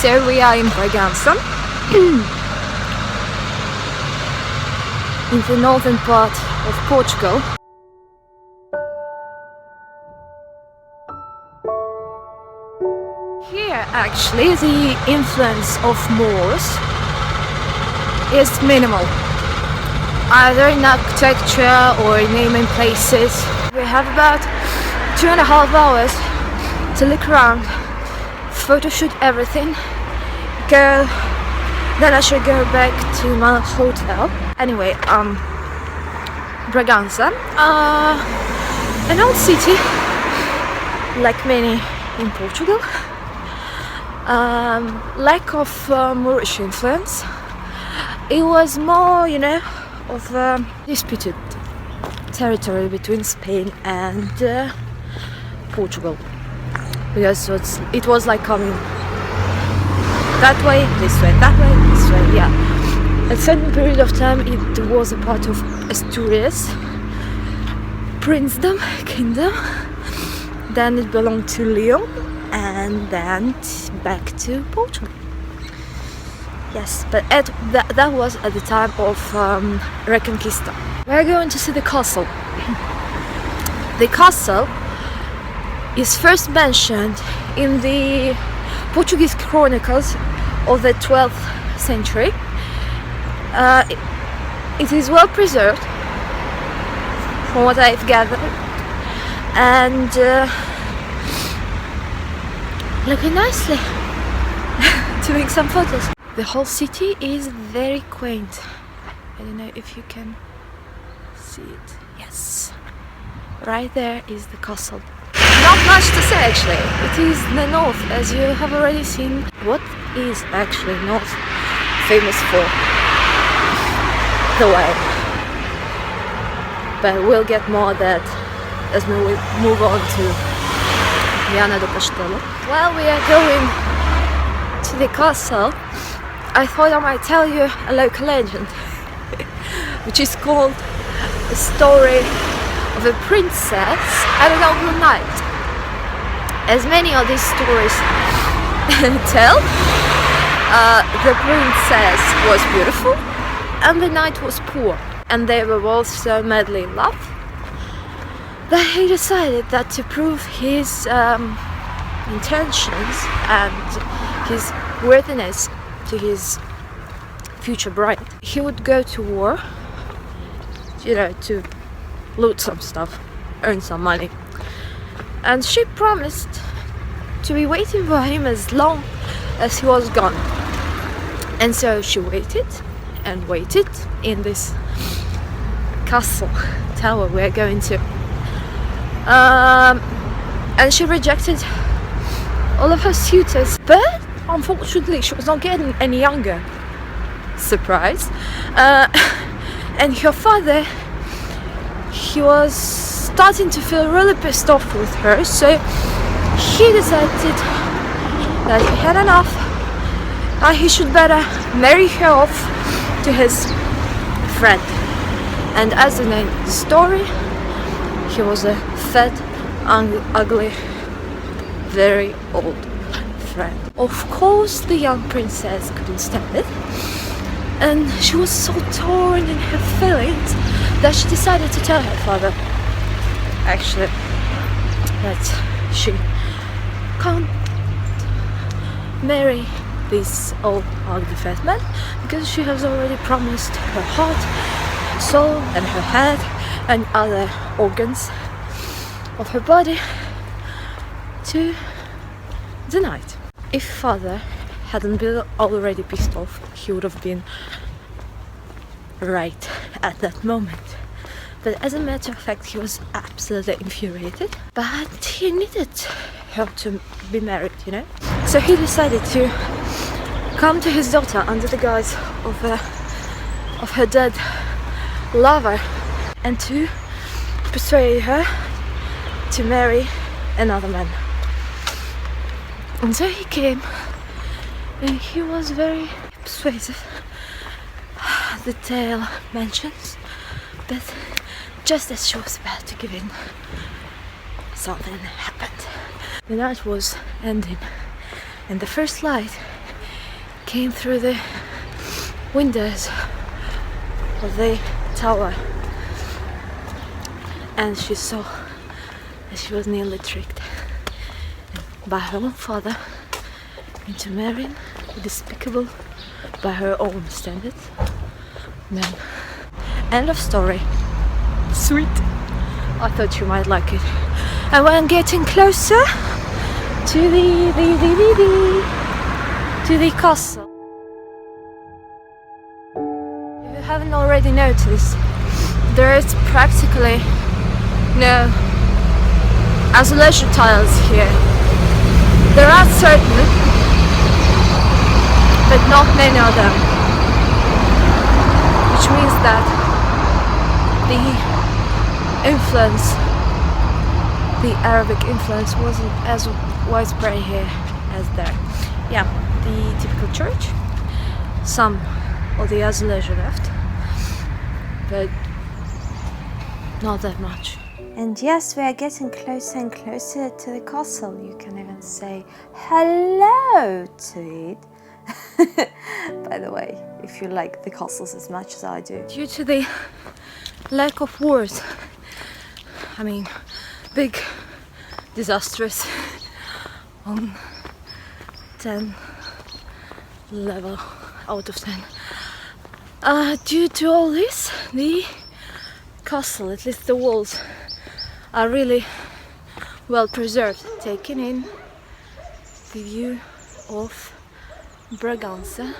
So we are in Bragança, in the northern part of Portugal. Here actually the influence of Moors is minimal, either in architecture or in naming places. We have about 2.5 hours to look around, photo shoot everything, then I should go back to my hotel. Anyway, Bragança, an old city, like many in Portugal. Lack of Moorish influence. It was more, of a disputed territory between Spain and Portugal, because it was like coming that way, this way, that way, this way. Yeah, at a certain period of time it was a part of Asturias princedom, kingdom, then it belonged to Leon, and then back to Portugal. Yes, but that was at the time of Reconquista. We're going to see the castle. The castle is first mentioned in the Portuguese chronicles of the 12th century. It is well preserved, from what I've gathered, and looking nicely to make some photos. The whole city is very quaint. I don't know if you can see it. Yes, right there is the castle. Not much to say actually. It is the north, as you have already seen. What is actually north famous for? The wine. But we'll get more of that as we move on to Viana do Castelo. While we are going to the castle, I thought I might tell you a local legend, which is called the story of a princess and an old knight. As many of these stories tell, the princess was beautiful and the knight was poor, and they were both so madly in love that he decided that to prove his intentions and his worthiness to his future bride, he would go to war, to loot some stuff, earn some money. And she promised to be waiting for him as long as he was gone. And so she waited and waited in this castle tower we're going to. And she rejected all of her suitors, but unfortunately she was not getting any younger. Surprise. And her father, he was starting to feel really pissed off with her, so he decided that he had enough, and he should better marry her off to his friend. And as in the story, he was a fat, ugly, very old friend. Of course the young princess couldn't stand it, and she was so torn in her feelings that she decided to tell her father, actually, that she can't marry this old ugly fat man because she has already promised her heart, soul and her head and other organs of her body to the knight. If father hadn't been already pissed off, he would have been right at that moment. But as a matter of fact, he was absolutely infuriated, but he needed her to be married, So he decided to come to his daughter under the guise of her dead lover and to persuade her to marry another man. And so he came, and he was very persuasive, the tale mentions, but just as she was about to give in, something happened. The night was ending, and the first light came through the windows of the tower, and she saw that she was nearly tricked by her own father into marrying a despicable, by her own standards, man. End of story. Sweet. I thought you might like it. And when getting closer to the castle, if you haven't already noticed, there is practically no isolation tiles here. There are certain, but not many of them, which means that the influence, the Arabic influence, wasn't as widespread here as there. Yeah, the typical church, some of the isolation left, but not that much. And yes, we are getting closer and closer to the castle. You can even say hello to it. By the way, if you like the castles as much as I do. Due to the lack of wars, I mean, big disastrous on 10 level out of 10. Due to all this, the castle, at least the walls, are really well preserved, taking in the view of Bragança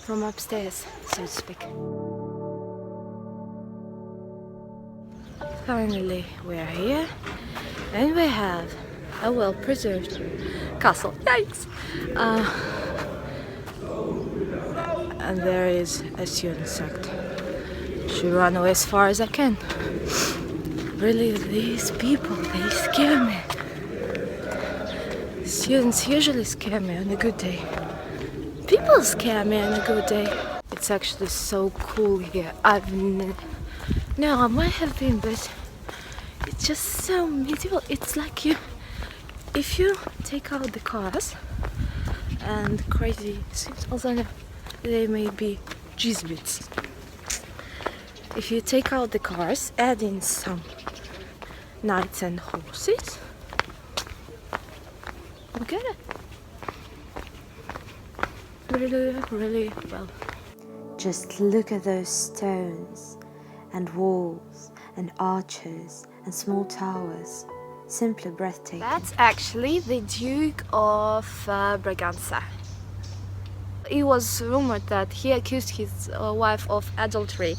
from upstairs, so to speak. Finally, we are here, and we have a well-preserved castle. Yikes! And there is a student sect. Should run away as far as I can. Really, these people, they scare me. Students usually scare me on a good day. People scare me on a good day. It's actually so cool here. No, I might have been, but it's just so medieval. It's like if you take out the cars and crazy things, although they may be Jesuits. If you take out the cars, add in some knights and horses, you get it. Really, really well. Just look at those stones and walls and arches and small towers. Simply breathtaking. That's actually the Duke of Bragança. It was rumored that he accused his wife of adultery,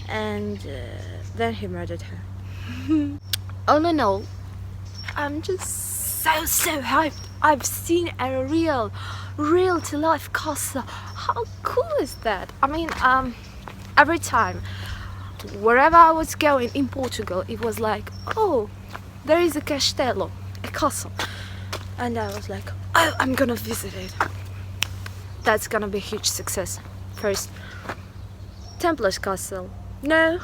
and then he murdered her. All in all, I'm just so hyped. I've seen a real to life castle. How cool is that? I mean, every time, wherever I was going in Portugal, it was like, oh, there is a castelo, a castle. And I was like, oh, I'm gonna visit it. That's gonna be a huge success. First, Templars Castle. No.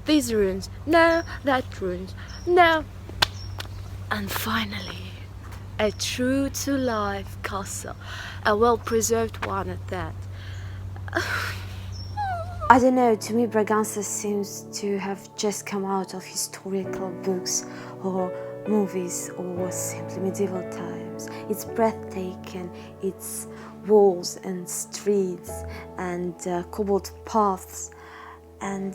These ruins. No. That ruins. No. And finally, a true to life castle. A well preserved one at that. I don't know, to me Bragança seems to have just come out of historical books or movies or simply medieval times. It's breathtaking, its walls and streets and cobbled paths, and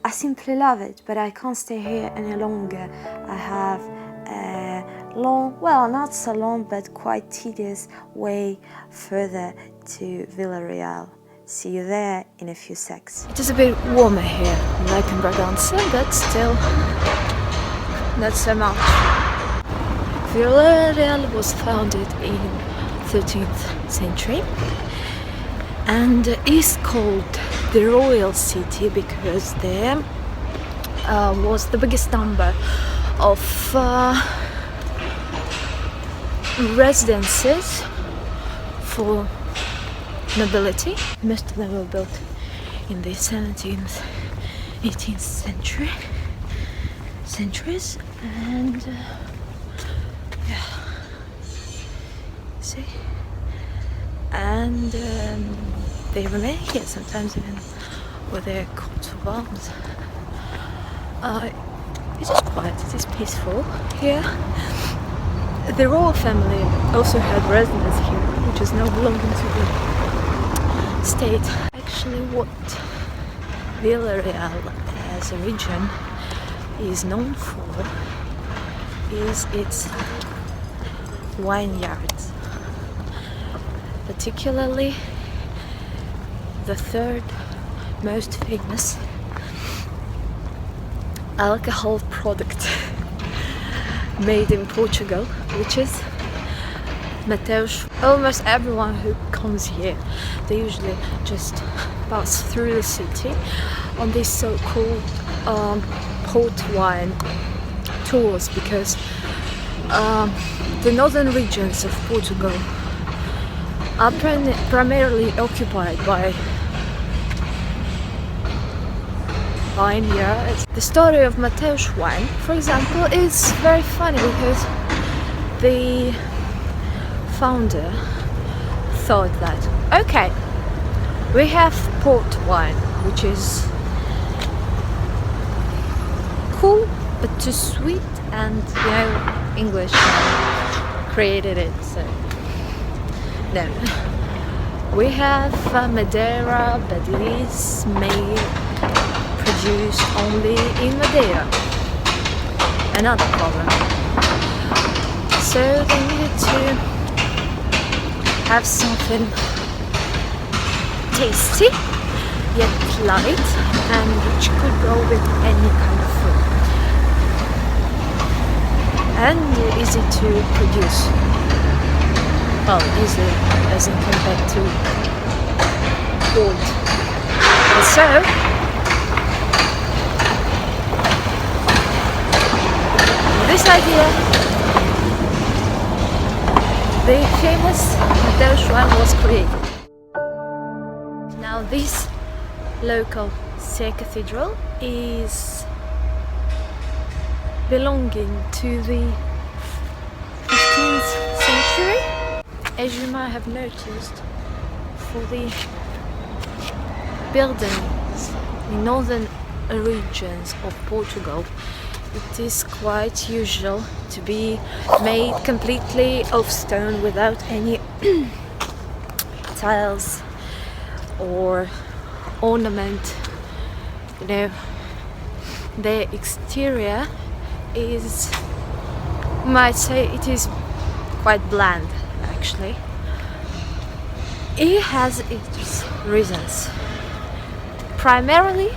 I simply love it, but I can't stay here any longer. I have a long, well, not so long, but quite tedious way further to Vila. See you there in a few secs. It is a bit warmer here, like in Bragança, but still not so much. Vila was founded in 13th century and is called the Royal City because there was the biggest number of residences for nobility. Most of them were built in the 17th, 18th centuries, and yeah, see, and they remain here, sometimes even with their coats of arms. It is quiet, it is peaceful here. The royal family also had residence here, which is now belonging to the state. Actually, what Villarreal as a region is known for is its vineyards, particularly the third most famous alcohol product made in Portugal, which is Mateus. Almost everyone who comes here, they usually just pass through the city on these so-called port wine tours, because the northern regions of Portugal are primarily occupied by vineyards. The story of Mateus wine, for example, is very funny because the founder thought that, okay, we have port wine, which is cool but too sweet, and English created it, so no. We have Madeira, but it is made, produced only in Madeira. Another problem. So they needed to have something tasty yet light and which could go with any kind of food and easy to produce. Well, easy as in compared to gold. And so this idea, the famous Mateus wine was created. Now this local cathedral is belonging to the 15th century. As you might have noticed, for the buildings in northern regions of Portugal, it is quite usual to be made completely of stone without any tiles or ornament. The exterior is, might say, it is quite bland actually. It has its reasons. Primarily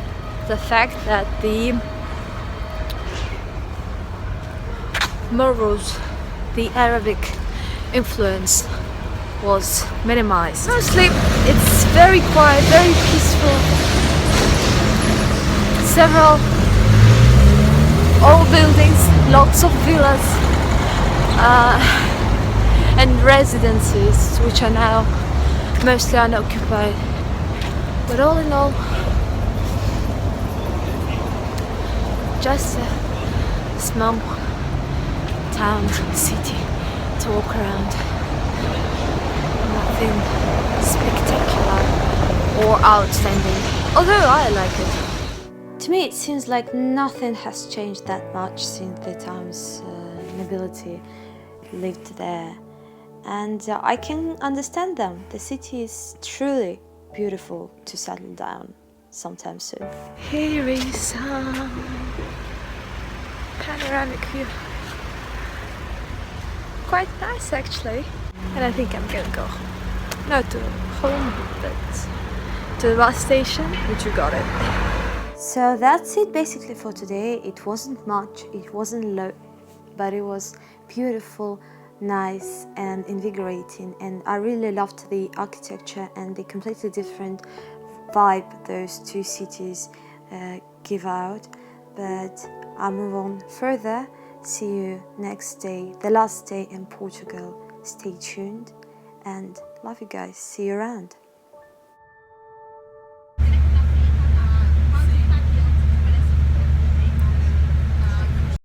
the fact that the Moros, the Arabic influence was minimized. Mostly it's very quiet, very peaceful. Several old buildings, lots of villas and residences which are now mostly unoccupied. But all in all, just a small town, city to walk around. Nothing spectacular or outstanding, although I like it. To me, it seems like nothing has changed that much since the times nobility lived there, and I can understand them. The city is truly beautiful to settle down sometime soon. Here is some panoramic view. Quite nice actually, and I think I'm gonna go not to home but to the bus station, which you got it. So that's it basically for today. It wasn't much, it wasn't low, but it was beautiful, nice and invigorating, and I really loved the architecture and the completely different vibe those two cities give out. But I'll move on further. See you next day, the last day in Portugal. Stay tuned and love you guys. See you around.